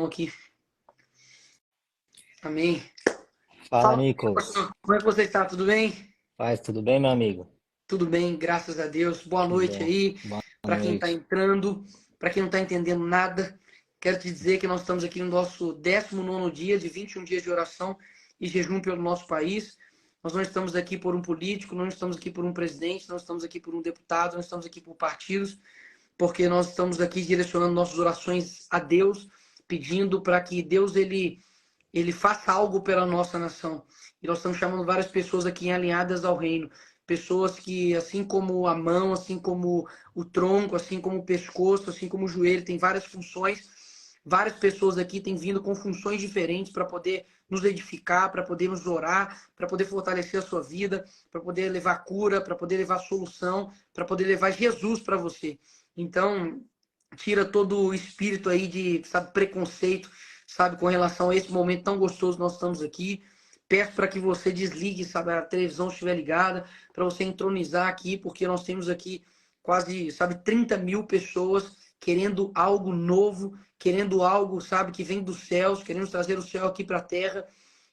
aqui. Amém. Fala, Fala comigo, Nicolas. pastor. Como é que você está? Tudo bem? Faz tudo bem, meu amigo? Tudo bem, graças a Deus. Boa Que noite bom. aí. Boa Para quem está noite. entrando, para quem não está entendendo nada, quero te dizer que nós estamos aqui no nosso 19º dia de 21 dias de oração e jejum pelo nosso país. Nós não estamos aqui por um político, não estamos aqui por um presidente, não estamos aqui por um deputado, não estamos aqui por partidos, porque nós estamos aqui direcionando nossas orações a Deus, pedindo para que Deus ele faça algo pela nossa nação. E nós estamos chamando várias pessoas aqui alinhadas ao reino. Pessoas que, assim como a mão, assim como o tronco, assim como o pescoço, assim como o joelho, tem várias funções. Várias pessoas aqui têm vindo com funções diferentes para poder nos edificar, para poder nos orar, para poder fortalecer a sua vida, para poder levar cura, para poder levar solução, para poder levar Jesus para você. Então, tira todo o espírito aí de, sabe, preconceito, sabe, com relação a esse momento tão gostoso que nós estamos aqui. Peço para que você desligue, sabe, a televisão estiver ligada, para você entronizar aqui, porque nós temos aqui quase, sabe, 30 mil pessoas querendo algo novo, querendo algo, sabe, que vem dos céus, querendo trazer o céu aqui para a terra.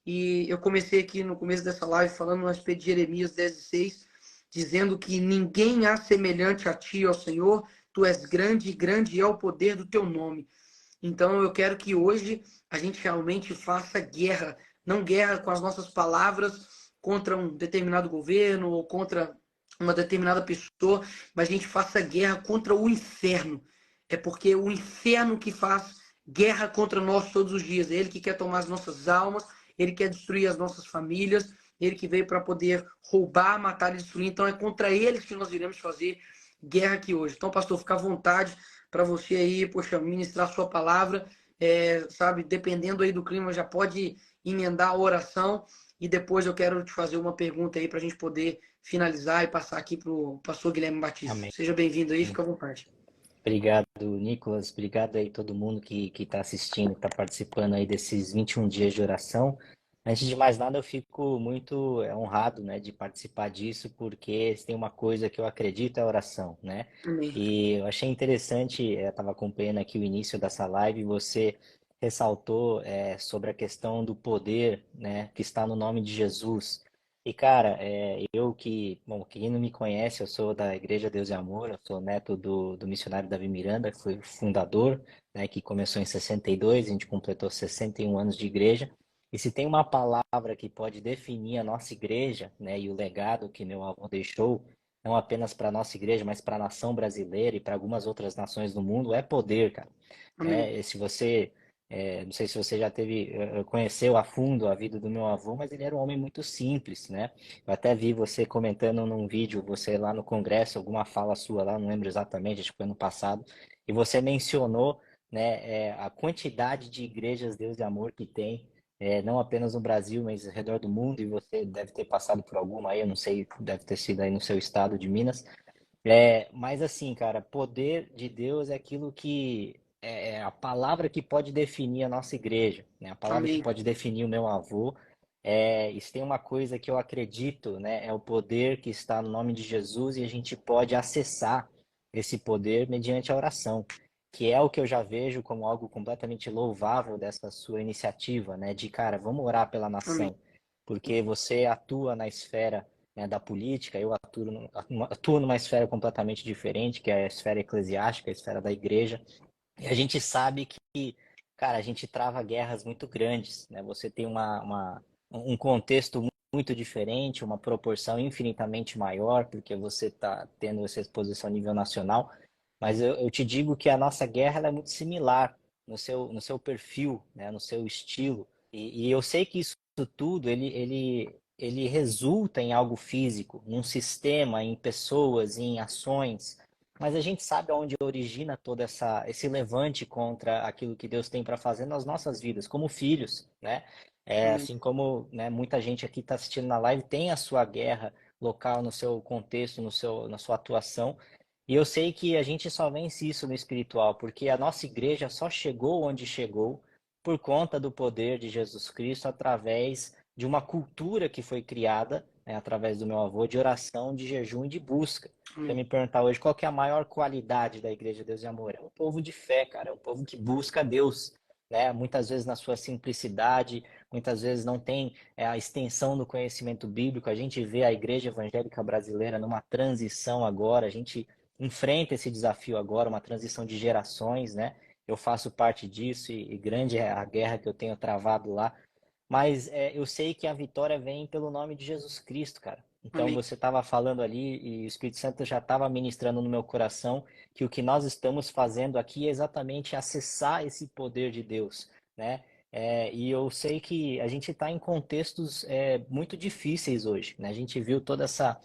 E eu comecei aqui no começo dessa live falando a respeito de Jeremias 10:6, dizendo que ninguém há semelhante a ti, ó Senhor, tu és grande, e grande é o poder do teu nome. Então eu quero que hoje a gente realmente faça guerra, não guerra com as nossas palavras contra um determinado governo ou contra uma determinada pessoa, mas a gente faça guerra contra o inferno. É porque o inferno que faz guerra contra nós todos os dias. É ele que quer tomar as nossas almas, ele quer destruir as nossas famílias, ele que veio para poder roubar, matar e destruir. Então é contra eles que nós iremos fazer guerra aqui hoje. Então, pastor, fica à vontade para você aí, poxa, ministrar sua palavra, sabe, dependendo aí do clima, já pode emendar a oração e depois eu quero te fazer uma pergunta aí para a gente poder finalizar e passar aqui para o pastor Guilherme Batista. Amém. Seja bem-vindo aí, fica à vontade. Obrigado, Nicolas. Obrigado aí todo mundo que está assistindo, que está participando aí desses 21 dias de oração. Antes de mais nada, eu fico muito honrado, né, de participar disso, porque se tem uma coisa que eu acredito é a oração, né? Amém. E eu achei interessante, eu estava acompanhando aqui o início dessa live, você ressaltou sobre a questão do poder, né, que está no nome de Jesus. E, cara, eu que, bom, quem não me conhece, eu sou da Igreja Deus e Amor, eu sou neto do missionário Davi Miranda, que foi o fundador, né, que começou em 62, a gente completou 61 anos de igreja. E se tem uma palavra que pode definir a nossa igreja, né, e o legado que meu avô deixou, não apenas para a nossa igreja, mas para a nação brasileira e para algumas outras nações do mundo, é poder, cara. Amém. Se você não sei se você já teve, conheceu a fundo a vida do meu avô, mas ele era um homem muito simples, né? Eu até vi você comentando num vídeo, você lá no Congresso, alguma fala sua lá, não lembro exatamente, acho que foi ano passado, e você mencionou, né, a quantidade de igrejas Deus de Amor que tem, não apenas no Brasil, mas ao redor do mundo, e você deve ter passado por alguma aí, eu não sei, deve ter sido aí no seu estado de Minas. Mas assim, cara, poder de Deus é aquilo que é a palavra que pode definir a nossa igreja, né? A palavra que Amém. pode definir o meu avô. Isso tem uma coisa que eu acredito, né? É o poder que está no nome de Jesus e a gente pode acessar esse poder mediante a oração, que é o que eu já vejo como algo completamente louvável dessa sua iniciativa, né? De, cara, vamos orar pela Amém. nação, porque você atua na esfera, né, da política, eu atuo numa esfera completamente diferente, que é a esfera eclesiástica, a esfera da igreja, e a gente sabe que, cara, a gente trava guerras muito grandes, né? Você tem um contexto muito diferente, uma proporção infinitamente maior, porque você está tendo essa exposição a nível nacional, mas eu te digo que a nossa guerra ela é muito similar no seu perfil, né? No seu estilo, e eu sei que isso tudo, ele resulta em algo físico, num sistema, em pessoas, em ações, mas a gente sabe aonde origina todo esse levante contra aquilo que Deus tem para fazer nas nossas vidas, como filhos, né? Amém. Assim como, né, muita gente aqui está assistindo na live tem a sua guerra local no seu contexto, na sua atuação. E eu sei que a gente só vence isso no espiritual, porque a nossa igreja só chegou onde chegou por conta do poder de Jesus Cristo através de uma cultura que foi criada, né, através do meu avô, de oração, de jejum e de busca. Você Amém. me perguntar hoje qual que é a maior qualidade da Igreja Deus e Amor? É um povo de fé, cara. É um povo que busca Deus. né? Muitas vezes na sua simplicidade, muitas vezes não tem a extensão do conhecimento bíblico. A gente vê a igreja evangélica brasileira numa transição agora, a gente enfrenta esse desafio agora, uma transição de gerações, né? Eu faço parte disso e grande é a guerra que eu tenho travado lá. Mas eu sei que a vitória vem pelo nome de Jesus Cristo, cara. Então Amém. você estava falando ali e o Espírito Santo já estava ministrando no meu coração que o que nós estamos fazendo aqui é exatamente acessar esse poder de Deus, né? E eu sei que a gente está em contextos muito difíceis hoje, né? A gente viu toda essa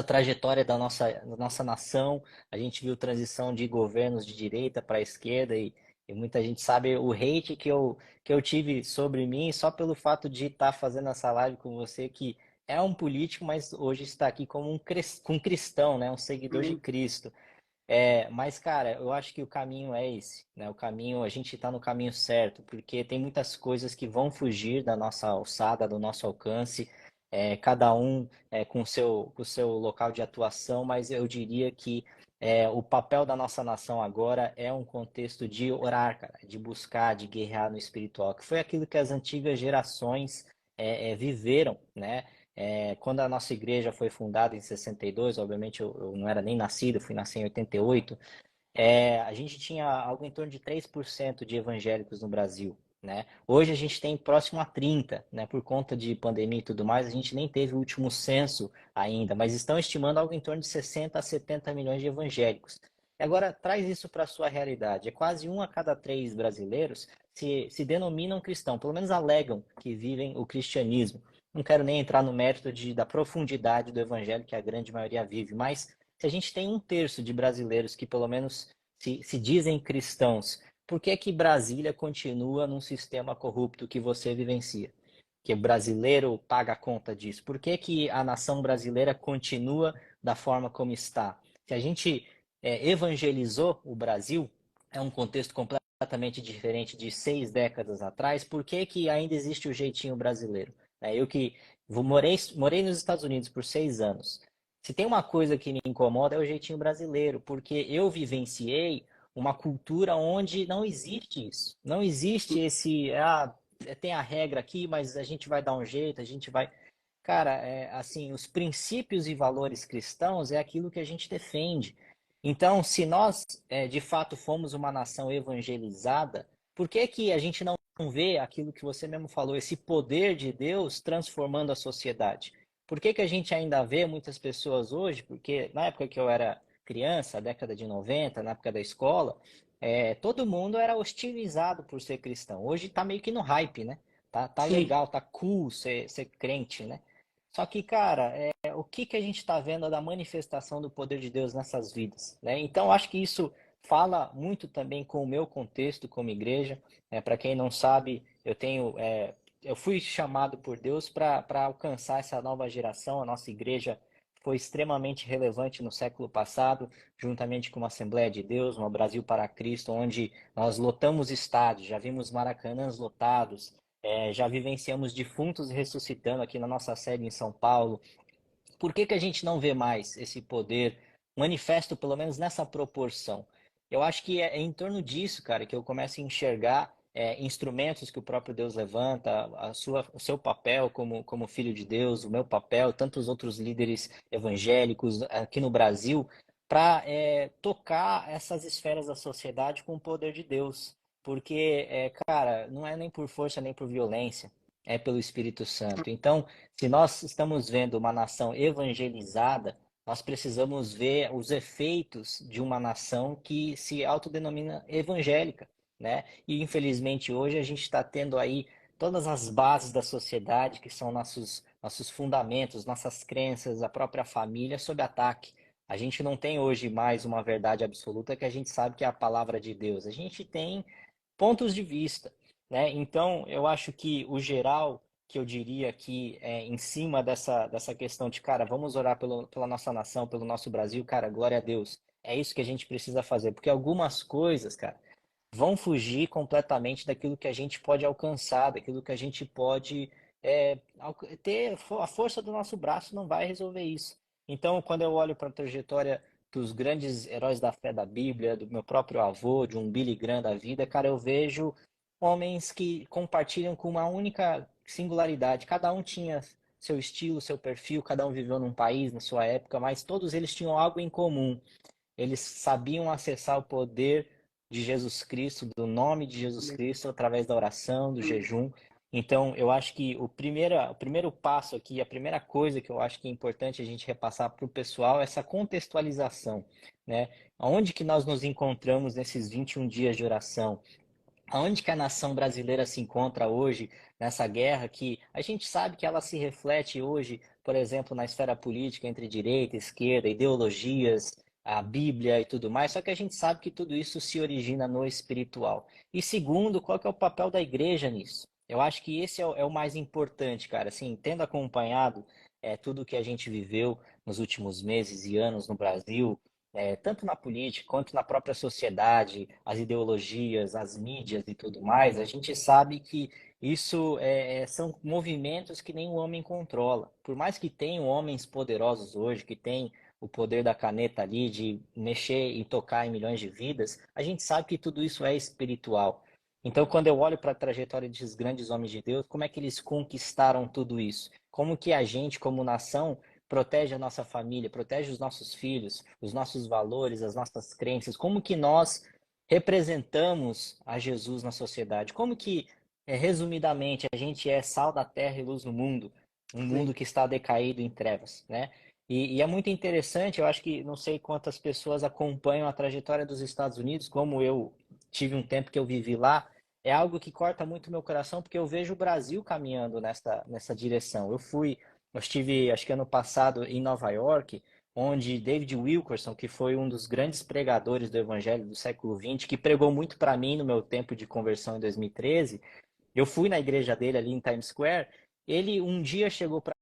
trajetória da nossa nação, a gente viu transição de governos de direita para a esquerda e muita gente sabe o hate que eu tive sobre mim só pelo fato de estar fazendo essa live com você, que é um político, mas hoje está aqui como um cristão, né? Um seguidor de Amém. Cristo. Mas, cara, eu acho que o caminho é esse, né? O caminho, a gente está no caminho certo, porque tem muitas coisas que vão fugir da nossa alçada, do nosso alcance, cada um com o seu local de atuação, mas eu diria que o papel da nossa nação agora é um contexto de orar, cara, de buscar, de guerrear no espiritual, que foi aquilo que as antigas gerações viveram, né? Quando a nossa igreja foi fundada em 62, obviamente eu não era nem nascido, eu fui nascer em 88, a gente tinha algo em torno de 3% de evangélicos no Brasil, né? Hoje a gente tem próximo a 30, né? Por conta de pandemia e tudo mais, a gente nem teve o último censo ainda, mas estão estimando algo em torno de 60 a 70 milhões de evangélicos. Agora, traz isso para a sua realidade. É quase um a cada três brasileiros se denominam cristão, pelo menos alegam que vivem o cristianismo. Não quero nem entrar no mérito da profundidade do evangelho que a grande maioria vive, mas se a gente tem um terço de brasileiros que pelo menos se dizem cristãos, por que que Brasília continua num sistema corrupto que você vivencia? Que o brasileiro paga a conta disso? Por que que a nação brasileira continua da forma como está? Se a gente evangelizou o Brasil, é um contexto completamente diferente de 6 décadas atrás, por que que ainda existe o jeitinho brasileiro? Eu que morei nos Estados Unidos por 6 anos. Se tem uma coisa que me incomoda é o jeitinho brasileiro, porque eu vivenciei uma cultura onde não existe isso. Não existe tem a regra aqui, mas a gente vai dar um jeito, a gente vai. Cara, assim, os princípios e valores cristãos é aquilo que a gente defende. Então, se nós, de fato, fomos uma nação evangelizada, por que que a gente não vê aquilo que você mesmo falou, esse poder de Deus transformando a sociedade? Por que que a gente ainda vê muitas pessoas hoje? Porque na época que eu era criança, década de 90, na época da escola, todo mundo era hostilizado por ser cristão. Hoje tá meio que no hype, né? Tá Sim. legal, tá cool ser crente, né? Só que, cara, o que que a gente está vendo da manifestação do poder de Deus nessas vidas, né? Então, acho que isso fala muito também com o meu contexto como igreja. Para quem não sabe, eu fui chamado por Deus para alcançar essa nova geração. A nossa igreja foi extremamente relevante no século passado, juntamente com uma Assembleia de Deus, uma Brasil para Cristo, onde nós lotamos estádios, já vimos maracanãs lotados, já vivenciamos defuntos ressuscitando aqui na nossa sede em São Paulo. Por que que a gente não vê mais esse poder manifesto, pelo menos nessa proporção? Eu acho que é em torno disso, cara, que eu começo a enxergar instrumentos que o próprio Deus levanta, o seu papel como filho de Deus, o meu papel, tantos outros líderes evangélicos aqui no Brasil, para tocar essas esferas da sociedade com o poder de Deus. Porque, cara, não é nem por força nem por violência, é pelo Espírito Santo. Então, se nós estamos vendo uma nação evangelizada, nós precisamos ver os efeitos de uma nação que se autodenomina evangélica, né? E infelizmente hoje a gente está tendo aí todas as bases da sociedade, que são nossos fundamentos, nossas crenças, a própria família, sob ataque. A gente não tem hoje mais uma verdade absoluta que a gente sabe que é a palavra de Deus. A gente tem pontos de vista, né? Então, eu acho que o geral que eu diria que em cima dessa questão de, cara, vamos orar pela nossa nação, pelo nosso Brasil, cara, glória a Deus. É isso que a gente precisa fazer, porque algumas coisas, cara, vão fugir completamente daquilo que a gente pode alcançar, daquilo que a gente pode ter. A força do nosso braço não vai resolver isso. Então, quando eu olho para a trajetória dos grandes heróis da fé da Bíblia, do meu próprio avô, de um Billy Graham da vida, cara, eu vejo homens que compartilham com uma única singularidade. Cada um tinha seu estilo, seu perfil, cada um viveu num país, na sua época, mas todos eles tinham algo em comum. Eles sabiam acessar o poder de Jesus Cristo, do nome de Jesus Cristo, através da oração, do jejum. Então, eu acho que o primeiro passo aqui, a primeira coisa que eu acho que é importante a gente repassar para o pessoal é essa contextualização, né? Onde que nós nos encontramos nesses 21 dias de oração? Aonde que a nação brasileira se encontra hoje nessa guerra que a gente sabe que ela se reflete hoje, por exemplo, na esfera política entre direita e esquerda, ideologias, a Bíblia e tudo mais, só que a gente sabe que tudo isso se origina no espiritual. E segundo, qual que é o papel da igreja nisso? Eu acho que esse é o mais importante, cara. Assim, tendo acompanhado tudo que a gente viveu nos últimos meses e anos no Brasil, tanto na política quanto na própria sociedade, as ideologias, as mídias e tudo mais, a gente sabe que isso são movimentos que nem o homem controla. Por mais que tenham homens poderosos hoje, que têm o poder da caneta ali de mexer e tocar em milhões de vidas, a gente sabe que tudo isso é espiritual. Então, quando eu olho para a trajetória desses grandes homens de Deus, como é que eles conquistaram tudo isso? Como que a gente, como nação, protege a nossa família, protege os nossos filhos, os nossos valores, as nossas crenças, como que nós representamos a Jesus na sociedade, como que, resumidamente, a gente é sal da terra e luz no mundo, um mundo que está decaído em trevas, né? E é muito interessante, eu acho que não sei quantas pessoas acompanham a trajetória dos Estados Unidos, como eu tive um tempo que eu vivi lá, é algo que corta muito meu coração, porque eu vejo o Brasil caminhando nessa direção. Eu estive, acho que ano passado, em Nova York, onde David Wilkerson, que foi um dos grandes pregadores do Evangelho do século XX, que pregou muito para mim no meu tempo de conversão em 2013, eu fui na igreja dele ali em Times Square. Ele um dia chegou para